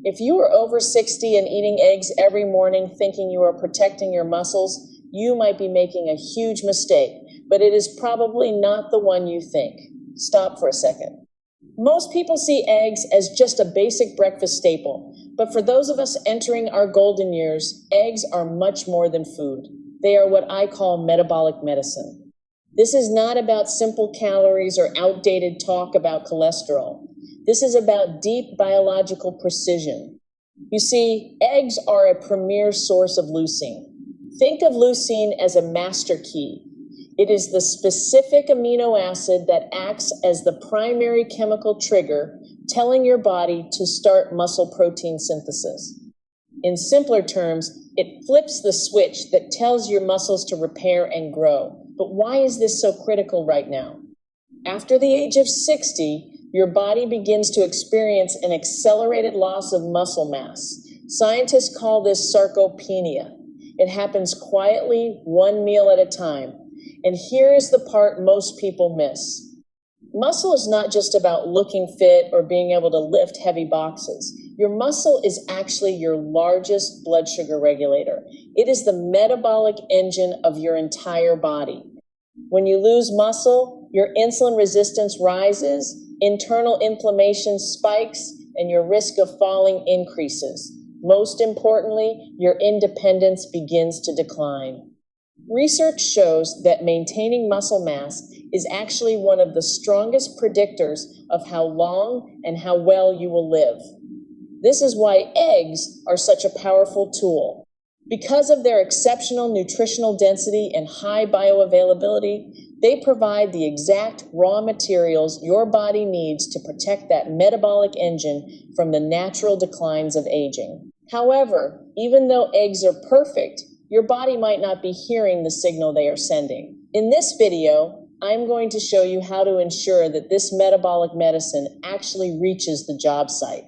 If you are over 60 and eating eggs every morning thinking you are protecting your muscles, you might be making a huge mistake, but it is probably not the one you think. Stop for a second. Most people see eggs as just a basic breakfast staple, but for those of us entering our golden years, eggs are much more than food. They are what I call metabolic medicine. This is not about simple calories or outdated talk about cholesterol. This is about deep biological precision. You see, eggs are a premier source of leucine. Think of leucine as a master key. It is the specific amino acid that acts as the primary chemical trigger, telling your body to start muscle protein synthesis. In simpler terms, it flips the switch that tells your muscles to repair and grow. But why is this so critical right now? After the age of 60, your body begins to experience an accelerated loss of muscle mass. Scientists call this sarcopenia. It happens quietly, one meal at a time. And here is the part most people miss. Muscle is not just about looking fit or being able to lift heavy boxes. Your muscle is actually your largest blood sugar regulator. It is the metabolic engine of your entire body. When you lose muscle, your insulin resistance rises, internal inflammation spikes, and your risk of falling increases. Most importantly, your independence begins to decline. Research shows that maintaining muscle mass is actually one of the strongest predictors of how long and how well you will live. This is why eggs are such a powerful tool. Because of their exceptional nutritional density and high bioavailability, they provide the exact raw materials your body needs to protect that metabolic engine from the natural declines of aging. However, even though eggs are perfect, your body might not be hearing the signal they are sending. In this video, I'm going to show you how to ensure that this metabolic medicine actually reaches the job site.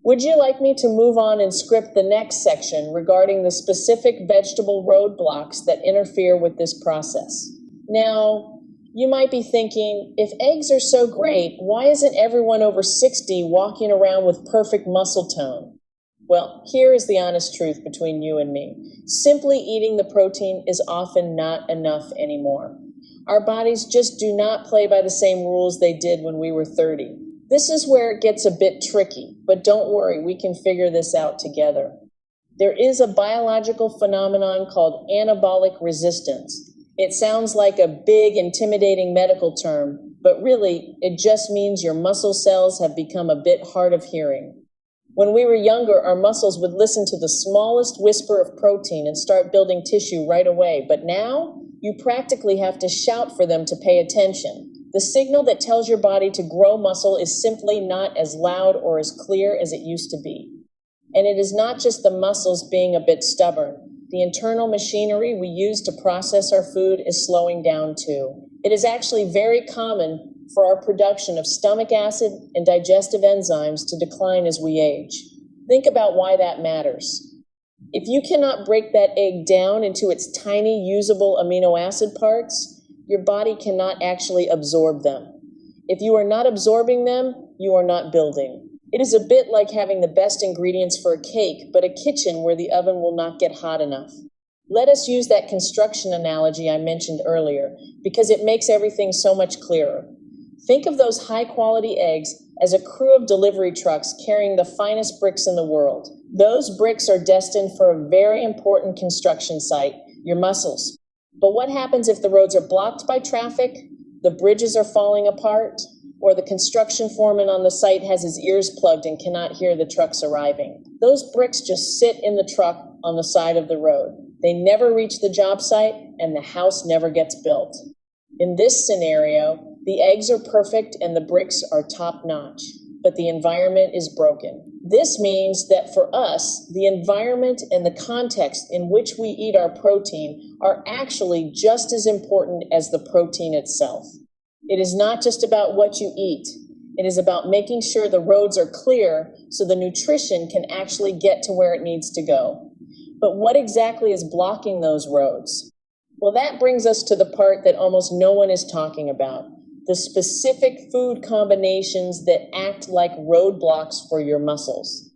Would you like me to move on and script the next section regarding the specific vegetable roadblocks that interfere with this process? Now, you might be thinking, if eggs are so great, why isn't everyone over 60 walking around with perfect muscle tone? Well, here is the honest truth between you and me. Simply eating the protein is often not enough anymore. Our bodies just do not play by the same rules they did when we were 30. This is where it gets a bit tricky, but don't worry, we can figure this out together. There is a biological phenomenon called anabolic resistance. It sounds like a big, intimidating medical term, but really, it just means your muscle cells have become a bit hard of hearing. When we were younger, our muscles would listen to the smallest whisper of protein and start building tissue right away. But now, you practically have to shout for them to pay attention. The signal that tells your body to grow muscle is simply not as loud or as clear as it used to be. And it is not just the muscles being a bit stubborn. The internal machinery we use to process our food is slowing down too. It is actually very common for our production of stomach acid and digestive enzymes to decline as we age. Think about why that matters. If you cannot break that egg down into its tiny usable amino acid parts, your body cannot actually absorb them. If you are not absorbing them, you are not building. It is a bit like having the best ingredients for a cake, but a kitchen where the oven will not get hot enough. Let us use that construction analogy I mentioned earlier, because it makes everything so much clearer. Think of those high-quality eggs as a crew of delivery trucks carrying the finest bricks in the world. Those bricks are destined for a very important construction site, your muscles. But what happens if the roads are blocked by traffic, the bridges are falling apart, or the construction foreman on the site has his ears plugged and cannot hear the trucks arriving? Those bricks just sit in the truck on the side of the road. They never reach the job site, and the house never gets built. In this scenario, the eggs are perfect and the bricks are top-notch, but the environment is broken. This means that for us, the environment and the context in which we eat our protein are actually just as important as the protein itself. It is not just about what you eat. It is about making sure the roads are clear so the nutrition can actually get to where it needs to go. But what exactly is blocking those roads? Well, that brings us to the part that almost no one is talking about, the specific food combinations that act like roadblocks for your muscles.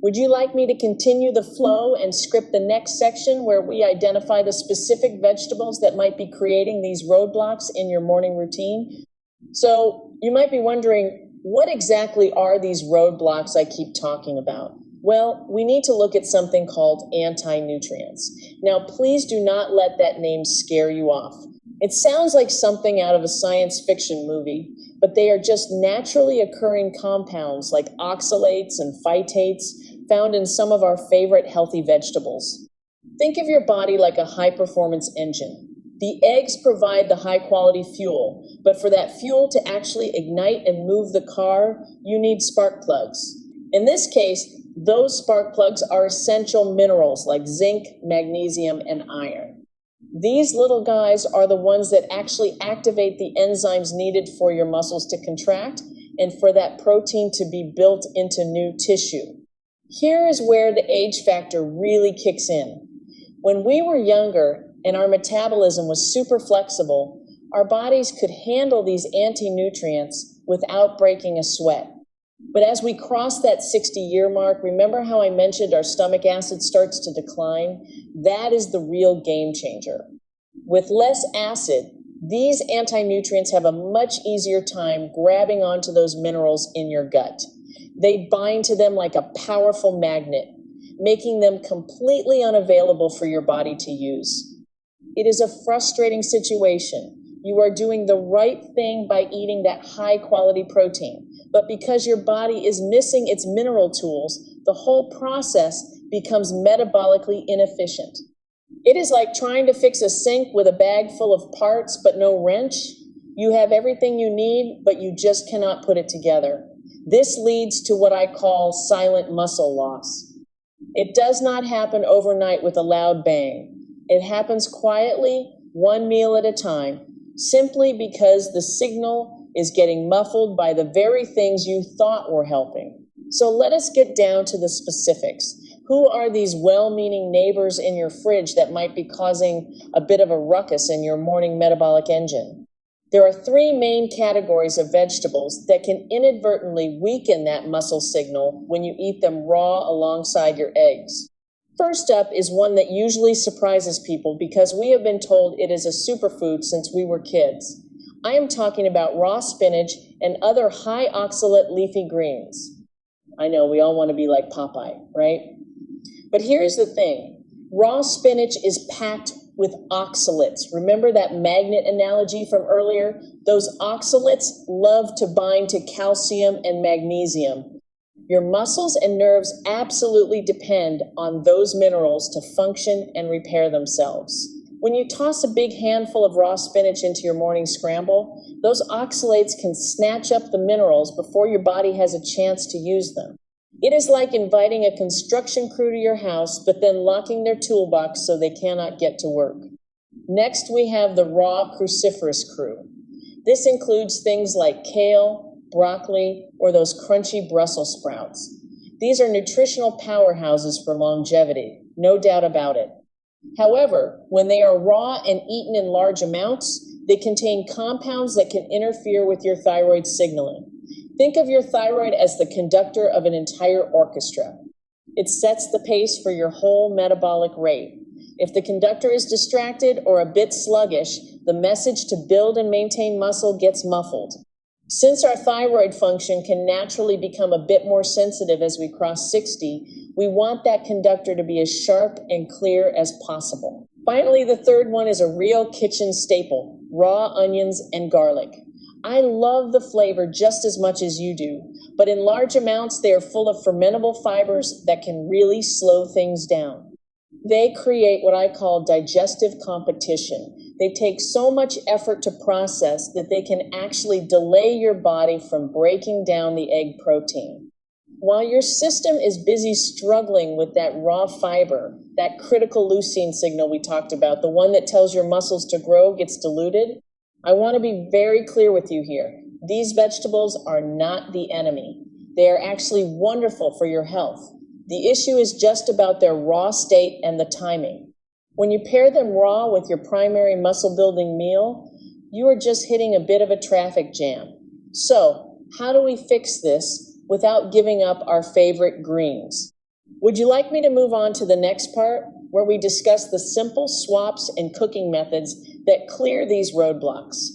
Would you like me to continue the flow and script the next section where we identify the specific vegetables that might be creating these roadblocks in your morning routine? So you might be wondering, what exactly are these roadblocks I keep talking about? Well, we need to look at something called anti-nutrients. Now, please do not let that name scare you off. It sounds like something out of a science fiction movie, but they are just naturally occurring compounds like oxalates and phytates found in some of our favorite healthy vegetables. Think of your body like a high-performance engine. The eggs provide the high-quality fuel, but for that fuel to actually ignite and move the car, you need spark plugs. In this case, those spark plugs are essential minerals like zinc, magnesium, and iron. These little guys are the ones that actually activate the enzymes needed for your muscles to contract and for that protein to be built into new tissue. Here is where the age factor really kicks in. When we were younger and our metabolism was super flexible, our bodies could handle these anti-nutrients without breaking a sweat. But as we cross that 60-year mark, remember how I mentioned our stomach acid starts to decline? That is the real game changer. With less acid, these anti-nutrients have a much easier time grabbing onto those minerals in your gut. They bind to them like a powerful magnet, making them completely unavailable for your body to use. It is a frustrating situation. You are doing the right thing by eating that high-quality protein, but because your body is missing its mineral tools, the whole process becomes metabolically inefficient. It is like trying to fix a sink with a bag full of parts but no wrench. You have everything you need, but you just cannot put it together. This leads to what I call silent muscle loss. It does not happen overnight with a loud bang. It happens quietly, one meal at a time, simply because the signal is getting muffled by the very things you thought were helping. So let us get down to the specifics. Who are these well-meaning neighbors in your fridge that might be causing a bit of a ruckus in your morning metabolic engine? There are three main categories of vegetables that can inadvertently weaken that muscle signal when you eat them raw alongside your eggs. First up is one that usually surprises people because we have been told it is a superfood since we were kids. I am talking about raw spinach and other high oxalate leafy greens. I know we all want to be like Popeye, right? But here's the thing. Raw spinach is packed with oxalates. Remember that magnet analogy from earlier? Those oxalates love to bind to calcium and magnesium. Your muscles and nerves absolutely depend on those minerals to function and repair themselves. When you toss a big handful of raw spinach into your morning scramble, those oxalates can snatch up the minerals before your body has a chance to use them. It is like inviting a construction crew to your house, but then locking their toolbox so they cannot get to work. Next, we have the raw cruciferous crew. This includes things like kale, broccoli, or those crunchy Brussels sprouts. These are nutritional powerhouses for longevity, no doubt about it. However, when they are raw and eaten in large amounts, they contain compounds that can interfere with your thyroid signaling. Think of your thyroid as the conductor of an entire orchestra. It sets the pace for your whole metabolic rate. If the conductor is distracted or a bit sluggish, the message to build and maintain muscle gets muffled. Since our thyroid function can naturally become a bit more sensitive as we cross 60, we want that conductor to be as sharp and clear as possible. Finally, the third one is a real kitchen staple, raw onions and garlic. I love the flavor just as much as you do, but in large amounts they are full of fermentable fibers that can really slow things down. They create what I call digestive competition. They take so much effort to process that they can actually delay your body from breaking down the egg protein. While your system is busy struggling with that raw fiber, that critical leucine signal we talked about, the one that tells your muscles to grow gets diluted, I want to be very clear with you here. These vegetables are not the enemy. They are actually wonderful for your health. The issue is just about their raw state and the timing. When you pair them raw with your primary muscle-building meal, you are just hitting a bit of a traffic jam. So, how do we fix this without giving up our favorite greens? Would you like me to move on to the next part, where we discuss the simple swaps and cooking methods that clear these roadblocks?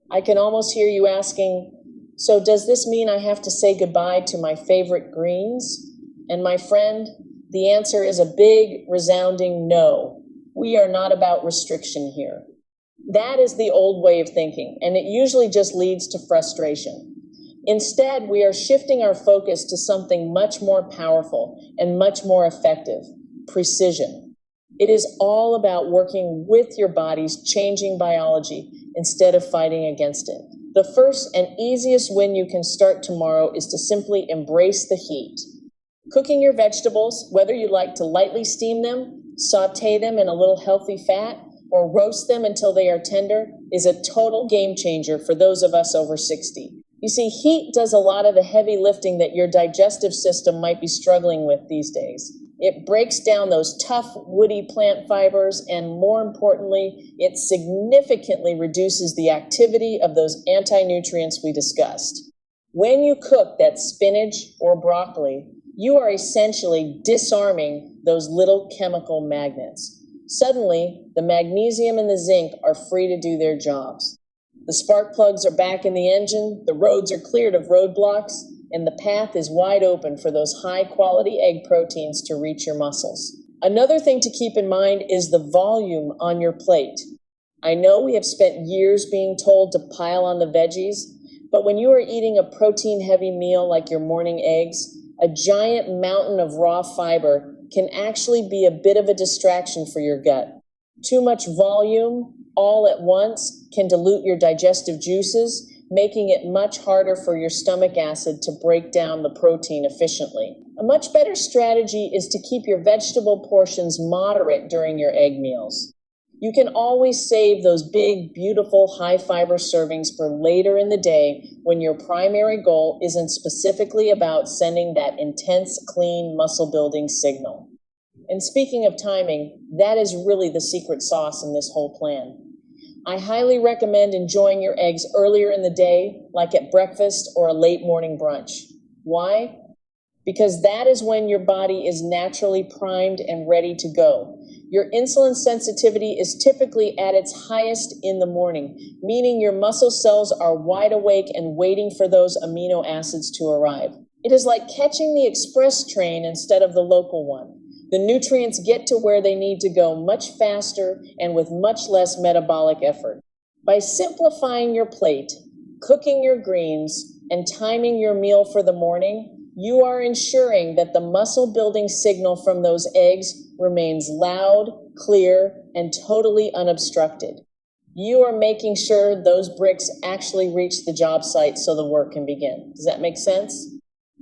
I can almost hear you asking, so does this mean I have to say goodbye to my favorite greens? And my friend, the answer is a big, resounding no. We are not about restriction here. That is the old way of thinking, and it usually just leads to frustration. Instead, we are shifting our focus to something much more powerful and much more effective: precision. It is all about working with your body's changing biology instead of fighting against it. The first and easiest win you can start tomorrow is to simply embrace the heat. Cooking your vegetables, whether you like to lightly steam them, saute them in a little healthy fat, or roast them until they are tender, is a total game changer for those of us over 60. You see, heat does a lot of the heavy lifting that your digestive system might be struggling with these days. It breaks down those tough, woody plant fibers, and more importantly, it significantly reduces the activity of those anti-nutrients we discussed. When you cook that spinach or broccoli, you are essentially disarming those little chemical magnets. Suddenly, the magnesium and the zinc are free to do their jobs. The spark plugs are back in the engine, the roads are cleared of roadblocks, and the path is wide open for those high-quality egg proteins to reach your muscles. Another thing to keep in mind is the volume on your plate. I know we have spent years being told to pile on the veggies, but when you are eating a protein-heavy meal like your morning eggs, a giant mountain of raw fiber can actually be a bit of a distraction for your gut. Too much volume all at once can dilute your digestive juices, making it much harder for your stomach acid to break down the protein efficiently. A much better strategy is to keep your vegetable portions moderate during your egg meals. You can always save those big, beautiful, high-fiber servings for later in the day when your primary goal isn't specifically about sending that intense, clean, muscle-building signal. And speaking of timing, that is really the secret sauce in this whole plan. I highly recommend enjoying your eggs earlier in the day, like at breakfast or a late morning brunch. Why? Because that is when your body is naturally primed and ready to go. Your insulin sensitivity is typically at its highest in the morning, meaning your muscle cells are wide awake and waiting for those amino acids to arrive. It is like catching the express train instead of the local one. The nutrients get to where they need to go much faster and with much less metabolic effort. By simplifying your plate, cooking your greens, and timing your meal for the morning, you are ensuring that the muscle-building signal from those eggs remains loud, clear, and totally unobstructed. You are making sure those bricks actually reach the job site so the work can begin. Does that make sense?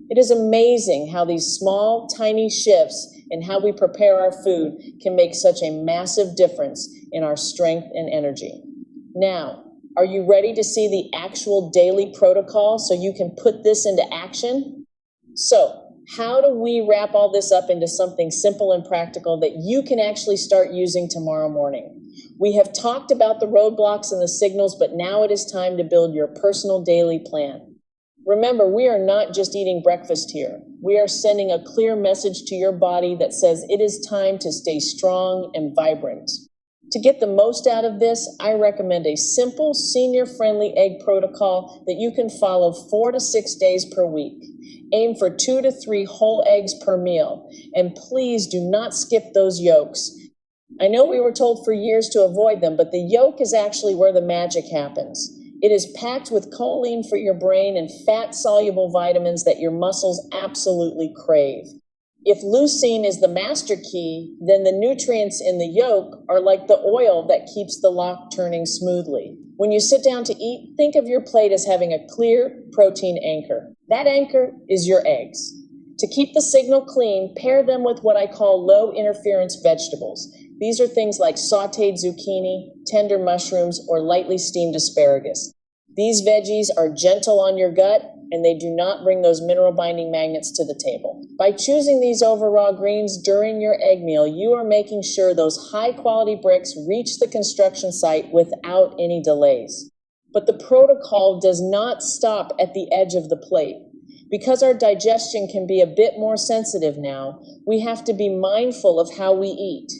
It is amazing how these small, tiny shifts in how we prepare our food can make such a massive difference in our strength and energy. Now, are you ready to see the actual daily protocol so you can put this into action? So, how do we wrap all this up into something simple and practical that you can actually start using tomorrow morning? We have talked about the roadblocks and the signals, but now it is time to build your personal daily plan. Remember, we are not just eating breakfast here. We are sending a clear message to your body that says it is time to stay strong and vibrant. To get the most out of this, I recommend a simple, senior-friendly egg protocol that you can follow 4 to 6 days per week. Aim for 2 to 3 whole eggs per meal, and please do not skip those yolks. I know we were told for years to avoid them, but the yolk is actually where the magic happens. It is packed with choline for your brain and fat-soluble vitamins that your muscles absolutely crave. If leucine is the master key, then the nutrients in the yolk are like the oil that keeps the lock turning smoothly. When you sit down to eat, think of your plate as having a clear protein anchor. That anchor is your eggs. To keep the signal clean, pair them with what I call low-interference vegetables. These are things like sautéed zucchini, tender mushrooms, or lightly steamed asparagus. These veggies are gentle on your gut, and they do not bring those mineral-binding magnets to the table. By choosing these over raw greens during your egg meal, you are making sure those high-quality bricks reach the construction site without any delays. But the protocol does not stop at the edge of the plate, Because our digestion can be a bit more sensitive now, we have to be mindful of how we eat.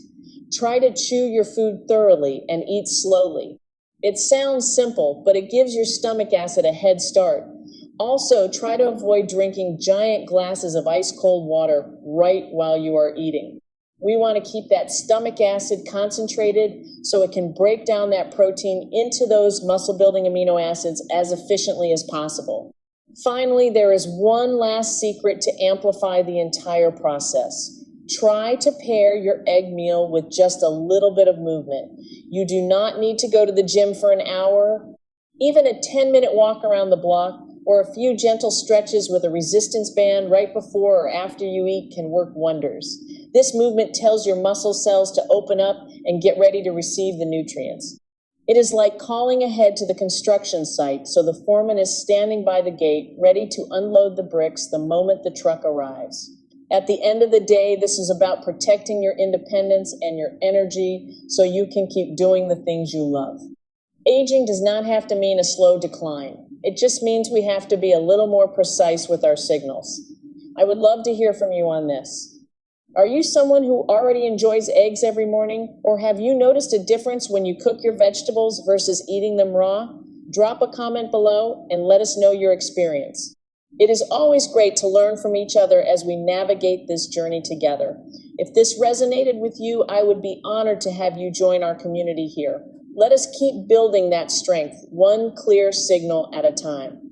Try to chew your food thoroughly and eat slowly. It sounds simple, but it gives your stomach acid a head start. Also, try to avoid drinking giant glasses of ice-cold water right while you are eating. We want to keep that stomach acid concentrated so it can break down that protein into those muscle-building amino acids as efficiently as possible. Finally, there is one last secret to amplify the entire process. Try to pair your egg meal with just a little bit of movement. You do not need to go to the gym for an hour. Even a 10-minute walk around the block or a few gentle stretches with a resistance band right before or after you eat can work wonders. This movement tells your muscle cells to open up and get ready to receive the nutrients. It is like calling ahead to the construction site so the foreman is standing by the gate ready to unload the bricks the moment the truck arrives. At the end of the day, this is about protecting your independence and your energy so you can keep doing the things you love. Aging does not have to mean a slow decline. It just means we have to be a little more precise with our signals. I would love to hear from you on this. Are you someone who already enjoys eggs every morning? Or have you noticed a difference when you cook your vegetables versus eating them raw? Drop a comment below and let us know your experience. It is always great to learn from each other as we navigate this journey together. If this resonated with you, I would be honored to have you join our community here. Let us keep building that strength, one clear signal at a time.